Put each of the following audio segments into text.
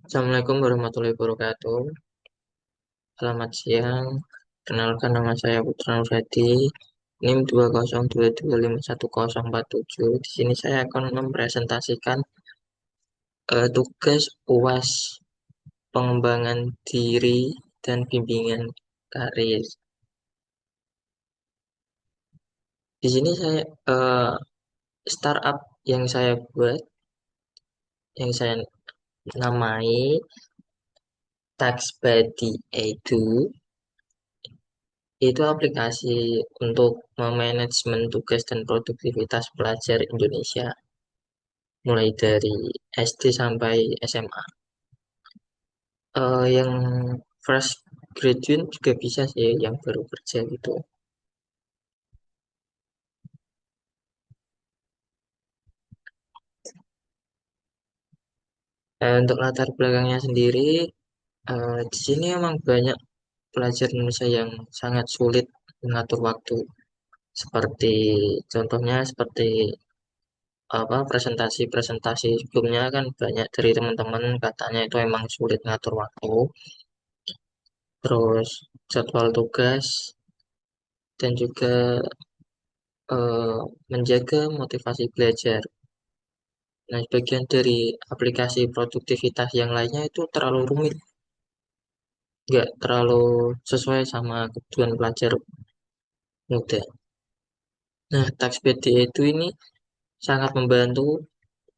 Assalamualaikum warahmatullahi wabarakatuh. Selamat siang. Kenalkan nama saya Putra Nurhadi. NIM 202251047. Di sini saya akan mempresentasikan tugas UAS pengembangan diri dan bimbingan karir. Di sini saya startup yang saya buat, yang saya namai TaxBuddy Edu, itu aplikasi untuk memanajemen tugas dan produktivitas pelajar Indonesia mulai dari SD sampai SMA. Yang fresh graduate juga bisa sih, yang baru kerja gitu. Untuk latar belakangnya sendiri, di sini emang banyak pelajar Indonesia yang sangat sulit mengatur waktu. Seperti contohnya seperti apa, presentasi-presentasi sebelumnya kan banyak dari teman-teman katanya itu emang sulit ngatur waktu. Terus jadwal tugas dan juga menjaga motivasi belajar. Nah, bagian dari aplikasi produktivitas yang lainnya itu terlalu rumit, nggak terlalu sesuai sama kebutuhan pelajar muda. Nah, TaxPD itu ini sangat membantu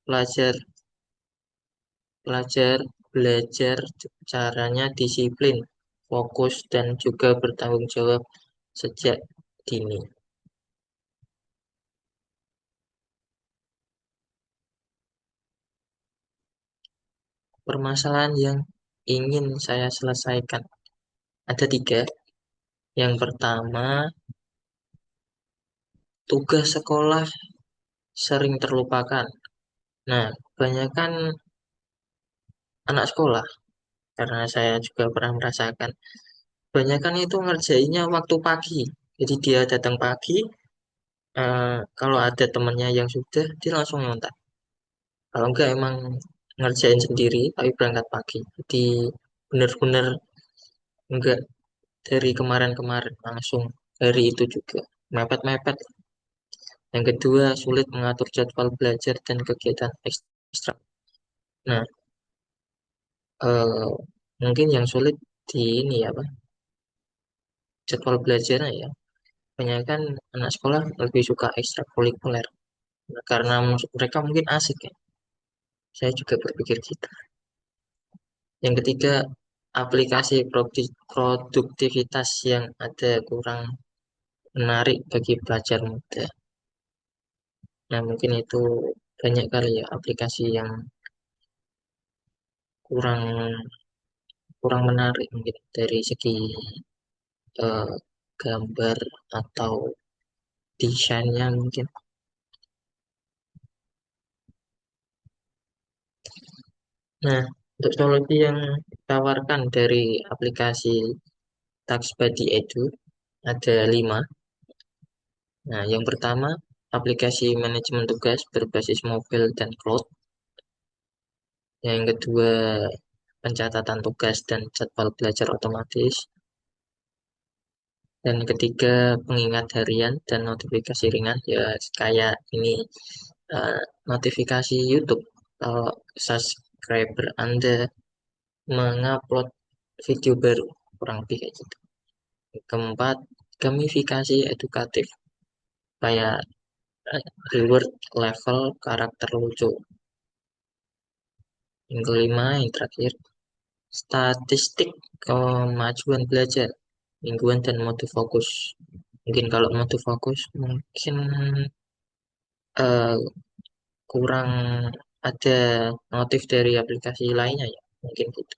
pelajar pelajar belajar caranya disiplin, fokus, dan juga bertanggung jawab sejak dini. Permasalahan yang ingin saya selesaikan ada tiga. Yang pertama, tugas sekolah sering terlupakan. Nah, kebanyakan anak sekolah, karena saya juga pernah merasakan, kebanyakan itu ngerjainnya waktu pagi. Jadi dia datang pagi, kalau ada temannya yang sudah, dia langsung nyontek. Kalau enggak emang ngerjain sendiri, tapi berangkat pagi. Jadi benar-benar enggak dari kemarin-kemarin, langsung hari itu juga. Mepet-mepet. Yang kedua, sulit mengatur jadwal belajar dan kegiatan ekstra. Nah, eh, mungkin yang sulit di ini ya, Pak, jadwal belajarnya ya. Kebanyakan anak sekolah lebih suka ekstrakurikuler. Nah, karena mereka mungkin asik ya. Saya juga berpikir gitu. Yang ketiga, aplikasi produktivitas yang ada kurang menarik bagi pelajar muda. Nah, mungkin itu banyak kali ya aplikasi yang kurang kurang menarik mungkin dari segi eh, gambar atau desainnya mungkin. Nah, untuk solusi yang ditawarkan dari aplikasi TaxBuddy Edu ada 5. Nah, yang pertama, aplikasi manajemen tugas berbasis mobil dan cloud. Yang kedua, pencatatan tugas dan jadwal belajar otomatis. Dan ketiga, pengingat harian dan notifikasi ringan. Ya, kayak ini eh, notifikasi YouTube. Kalau subscriber Anda mengupload video baru, kurang lebih kayak gitu. Keempat, gamifikasi edukatif. Kayak reward level karakter lucu. Yang kelima, yang terakhir, statistik kemajuan belajar mingguan dan mode fokus. Mungkin kalau mode fokus mungkin eh, kurang ada notif dari aplikasi lainnya ya. Mungkin gitu.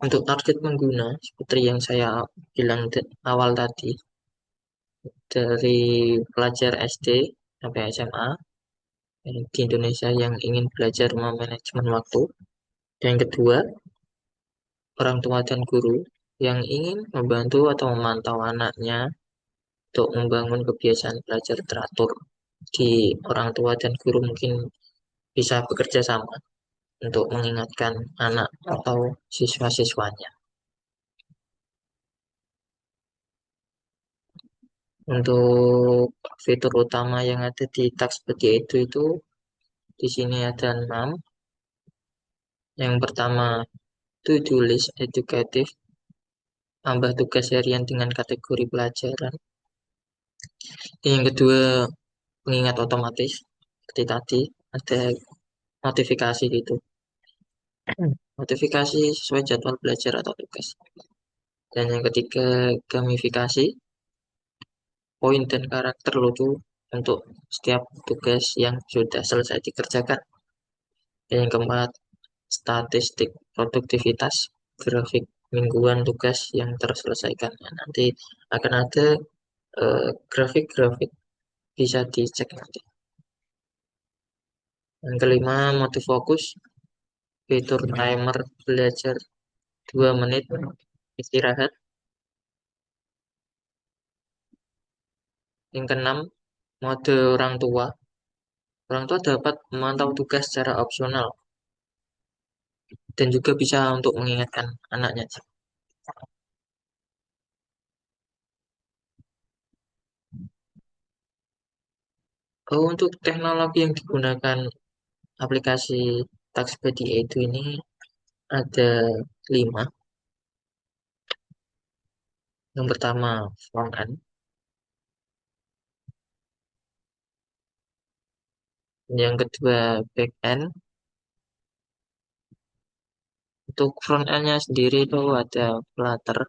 Untuk target pengguna, seperti yang saya bilang awal tadi, dari pelajar SD sampai SMA di Indonesia yang ingin belajar manajemen waktu. Yang kedua, orang tua dan guru yang ingin membantu atau memantau anaknya untuk membangun kebiasaan belajar teratur. di orang tua dan guru mungkin bisa bekerja sama untuk mengingatkan anak atau siswa-siswanya. Untuk fitur utama yang ada di tax seperti itu di sini ada 6. Yang pertama, to-do list edukatif, tambah tugas harian dengan kategori pelajaran. Yang kedua, pengingat otomatis, seperti tadi, ada notifikasi gitu. Notifikasi sesuai jadwal belajar atau tugas. Dan yang ketiga, gamifikasi, poin dan karakter lucu untuk setiap tugas yang sudah selesai dikerjakan. Dan yang keempat, statistik produktivitas, grafik mingguan tugas yang terselesaikan. Nah, nanti akan ada grafik-grafik bisa dicek nanti. Yang kelima, mode fokus, fitur timer belajar 2 menit istirahat. Yang keenam, mode orang tua. Orang tua dapat memantau tugas secara opsional dan juga bisa untuk mengingatkan anaknya. Untuk teknologi yang digunakan aplikasi Taxpedia itu ini ada 5. Yang pertama front end, yang kedua back end. Untuk front end-nya sendiri itu ada Flutter,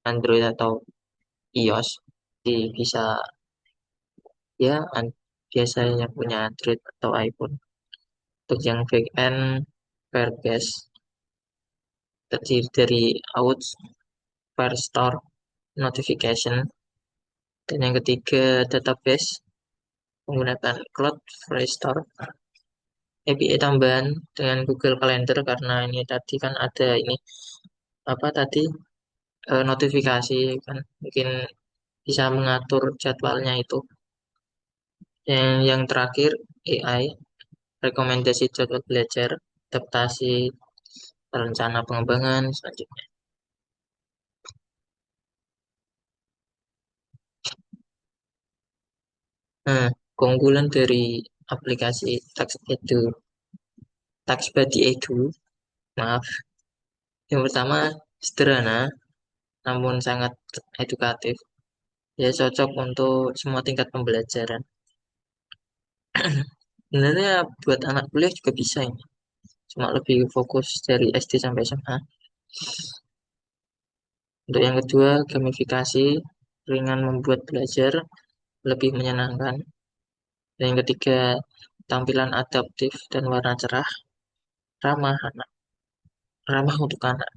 Android atau iOS. Jadi bisa ya biasanya punya Android atau iPhone. Untuk yang back end Firebase terdiri dari Outs, Firestore, Notification, dan yang ketiga database menggunakan Cloud Firestore, API tambahan dengan Google Calendar karena ini tadi kan ada ini apa tadi notifikasi kan mungkin bisa mengatur jadwalnya itu. Yang terakhir AI, rekomendasi jadwal belajar, adaptasi, rencana pengembangan selanjutnya. Nah, keunggulan dari aplikasi TaxBuddy Edu, maaf. Yang pertama, sederhana, namun sangat edukatif. Ya, cocok untuk semua tingkat pembelajaran. Sebenarnya buat anak kuliah juga bisa ini. Cuma lebih fokus dari SD sampai SMA. Untuk yang kedua, gamifikasi, ringan membuat belajar, lebih menyenangkan. Dan yang ketiga, tampilan adaptif dan warna cerah, ramah anak, ramah untuk anak.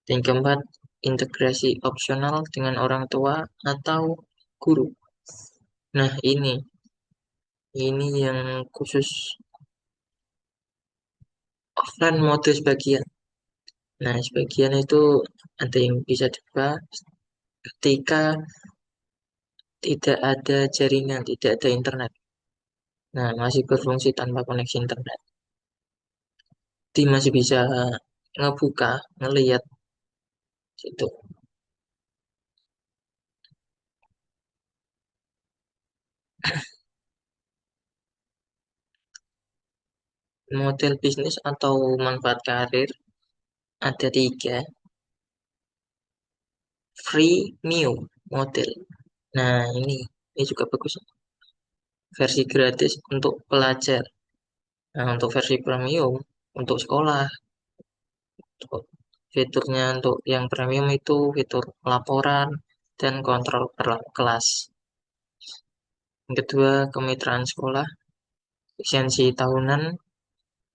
Dan yang keempat, integrasi opsional dengan orang tua atau guru. Nah, ini yang khusus offline mode sebagian. Nah, sebagian itu ada yang bisa dibuka ketika tidak ada jaringan, tidak ada internet. Nah, masih berfungsi tanpa koneksi internet. Jadi masih bisa ngebuka, ngelihat situ. Model bisnis atau manfaat karir ada 3. Freemium model. Nah, ini juga bagus. Versi gratis untuk pelajar. Nah, untuk versi premium untuk sekolah. Untuk fiturnya untuk yang premium itu fitur laporan dan kontrol kelas. Yang kedua, kemitraan sekolah, lisensi tahunan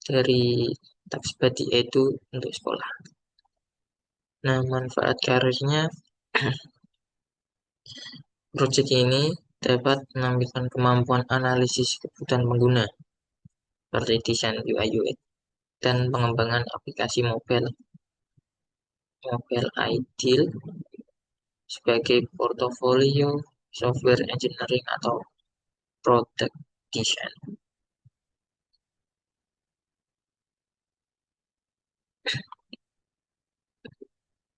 dari Taxbuddy Edu untuk sekolah. Nah, manfaat karirnya, project ini dapat menampilkan kemampuan analisis kebutuhan pengguna, seperti desain UI UX dan pengembangan aplikasi mobile ideal sebagai portofolio software engineering atau product design.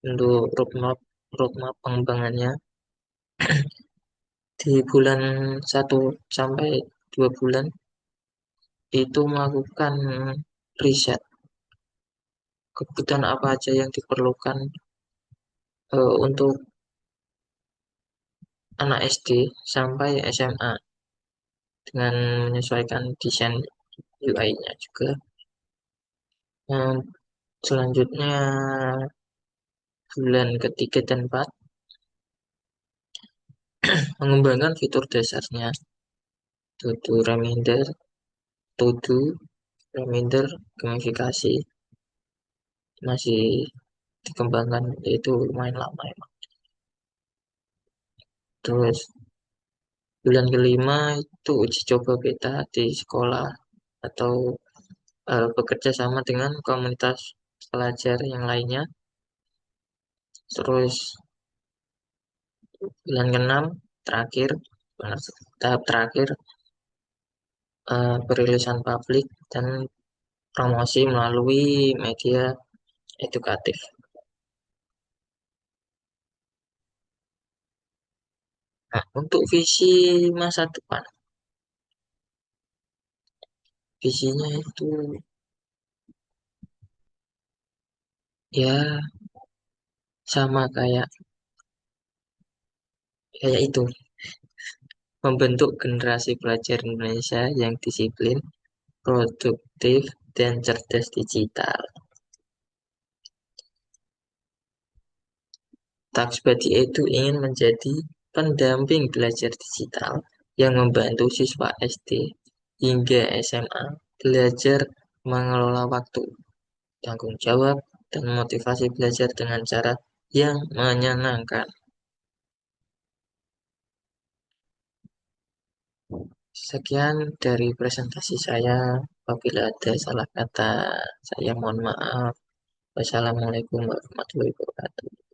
Untuk roadmap pengembangannya di bulan 1 sampai 2 bulan itu melakukan riset kebutuhan apa aja yang diperlukan untuk anak SD sampai SMA dengan menyesuaikan desain UI-nya juga. Yang selanjutnya bulan ketiga dan 4 mengembangkan fitur dasarnya, reminder, to do, reminder, gamifikasi masih dikembangkan, itu lumayan lama emang. Terus bulan kelima itu uji coba beta di sekolah atau bekerja sama dengan komunitas pelajar yang lainnya. Terus bulan keenam terakhir, tahap terakhir, perilisan publik dan promosi melalui media edukatif. Nah, untuk visi masa depan, visinya itu ya sama kayak kayak itu, membentuk generasi pelajar Indonesia yang disiplin, produktif, dan cerdas digital. Taxbuddy itu ingin menjadi pendamping belajar digital yang membantu siswa SD hingga SMA belajar mengelola waktu, tanggung jawab, dan motivasi belajar dengan cara yang menyenangkan. Sekian dari presentasi saya. Apabila ada salah kata, saya mohon maaf. Wassalamualaikum warahmatullahi wabarakatuh.